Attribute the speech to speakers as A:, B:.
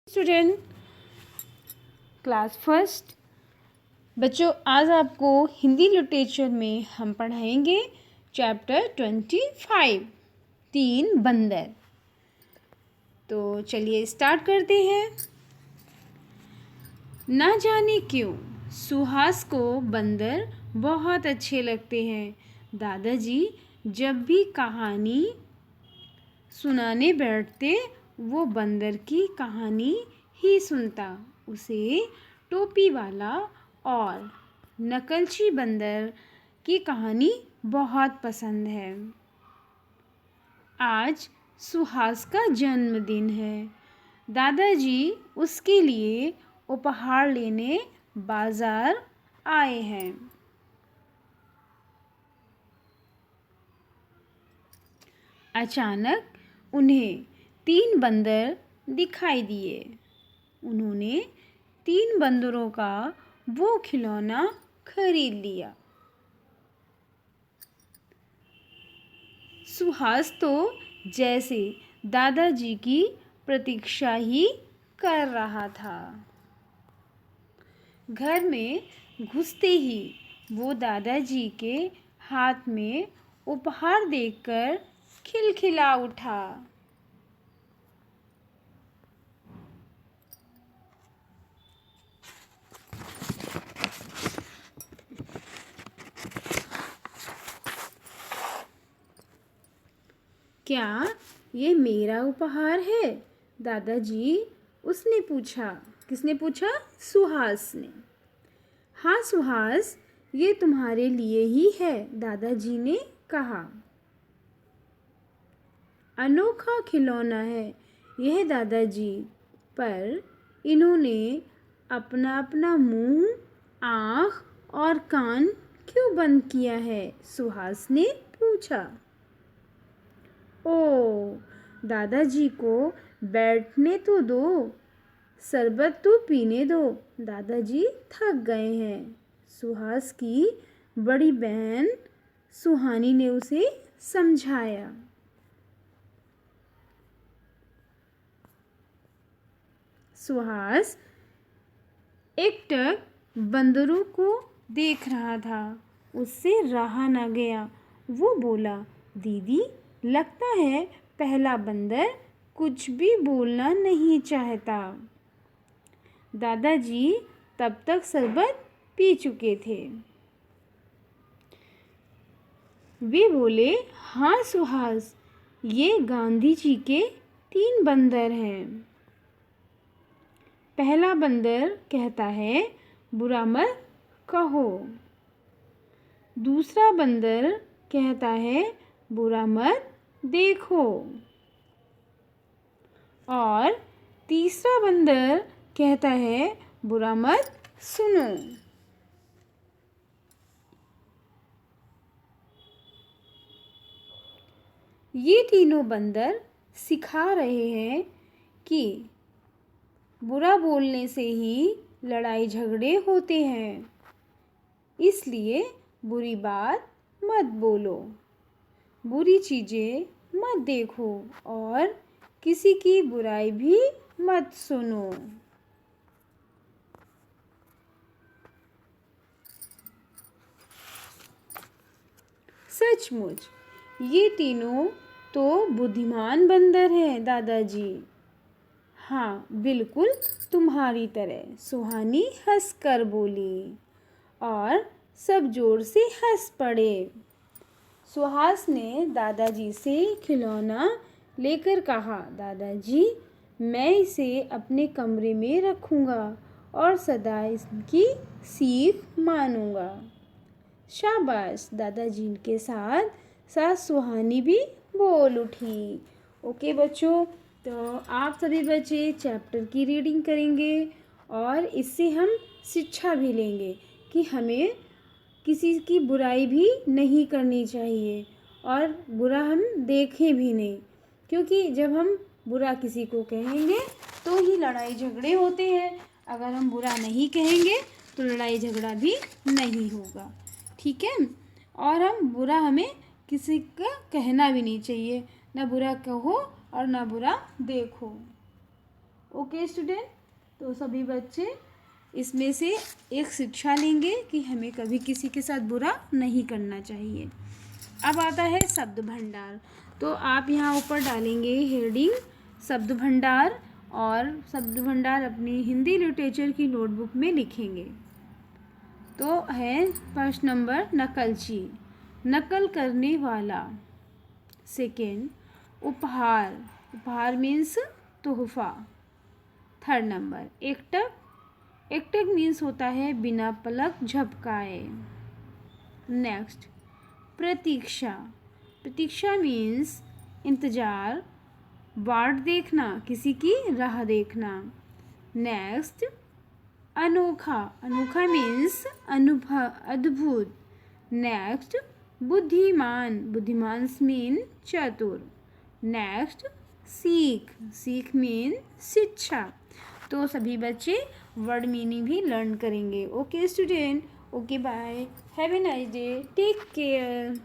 A: Student class first बच्चों, आज आपको हिंदी लिटरेचर में हम पढ़ाएंगे चैप्टर 25 तीन बंदर। तो चलिए स्टार्ट करते हैं। ना जाने क्यों सुहास को बंदर बहुत अच्छे लगते हैं। दादाजी जब भी कहानी सुनाने बैठते वो बंदर की कहानी ही सुनता। उसे टोपी वाला और नकलची बंदर की कहानी बहुत पसंद है। आज सुहास का जन्मदिन है। दादाजी उसके लिए उपहार लेने बाजार आए हैं। अचानक उन्हें तीन बंदर दिखाई दिए। उन्होंने तीन बंदरों का वो खिलौना खरीद लिया। सुहास तो जैसे दादाजी की प्रतीक्षा ही कर रहा था। घर में घुसते ही वो दादाजी के हाथ में उपहार देखकर खिलखिला उठा। क्या ये मेरा उपहार है दादाजी? उसने पूछा। किसने पूछा? सुहास ने। हाँ सुहास, ये तुम्हारे लिए ही है, दादाजी ने कहा। अनोखा खिलौना है यह दादाजी, पर इन्होंने अपना अपना मुंह, आँख और कान क्यों बंद किया है? सुहास ने पूछा। ओ, दादाजी को बैठने तो दो, शरबत तो पीने दो, दादाजी थक गए हैं। सुहास की बड़ी बहन सुहानी ने उसे समझाया। सुहास एकटक बंदरों को देख रहा था। उससे रहा न गया। वो बोला, दीदी लगता है पहला बंदर कुछ भी बोलना नहीं चाहता। दादाजी तब तक शरबत पी चुके थे। वे बोले, हाँ सुहास, ये गांधी जी के तीन बंदर हैं। पहला बंदर कहता है, बुरा मत कहो। दूसरा बंदर कहता है, बुरा मत देखो। और तीसरा बंदर कहता है, बुरा मत सुनो। ये तीनों बंदर सिखा रहे हैं कि बुरा बोलने से ही लड़ाई झगड़े होते हैं, इसलिए बुरी बात मत बोलो, बुरी चीज़ें मत देखो और किसी की बुराई भी मत सुनो। सचमुच ये तीनों तो बुद्धिमान बंदर हैं दादाजी। हाँ, बिल्कुल तुम्हारी तरह, सुहानी हंसकर बोली और सब जोर से हंस पड़े। सुहास ने दादाजी से खिलौना लेकर कहा, दादाजी मैं इसे अपने कमरे में रखूँगा और सदा इसकी सीख मानूँगा। शाबाश, दादाजी के साथ साथ सुहानी भी बोल उठी। ओके बच्चों, तो आप सभी बच्चे चैप्टर की रीडिंग करेंगे और इससे हम शिक्षा भी लेंगे कि हमें किसी की बुराई भी नहीं करनी चाहिए और बुरा हम देखें भी नहीं, क्योंकि जब हम बुरा किसी को कहेंगे तो ही लड़ाई झगड़े होते हैं। अगर हम बुरा नहीं कहेंगे तो लड़ाई झगड़ा भी नहीं होगा, ठीक है। और हमें किसी का कहना भी नहीं चाहिए, ना बुरा कहो और ना बुरा देखो। ओके स्टूडेंट, तो सभी बच्चे इसमें से एक शिक्षा लेंगे कि हमें कभी किसी के साथ बुरा नहीं करना चाहिए। अब आता है शब्द भंडार। तो आप यहाँ ऊपर डालेंगे हेडिंग शब्द भंडार, और शब्द भंडार अपनी हिंदी लिटरेचर की नोटबुक में लिखेंगे। तो है फर्स्ट नंबर नकलची, नकल करने वाला। सेकेंड उपहार, उपहार मीन्स तोहफा। थर्ड नंबर एकटक, एकटक मीन्स होता है बिना पलक झपकाए। नेक्स्ट प्रतीक्षा, प्रतीक्षा मीन्स इंतज़ार, वाट देखना, किसी की राह देखना। नेक्स्ट अनोखा, अनोखा मीन्स अनुभव, अद्भुत। नेक्स्ट बुद्धिमान, बुद्धिमान मीन चतुर। नेक्स्ट सीख, सीख मीन शिक्षा। तो सभी बच्चे वर्ड मीनिंग भी लर्न करेंगे। Okay student, okay bye, have a nice day, take care.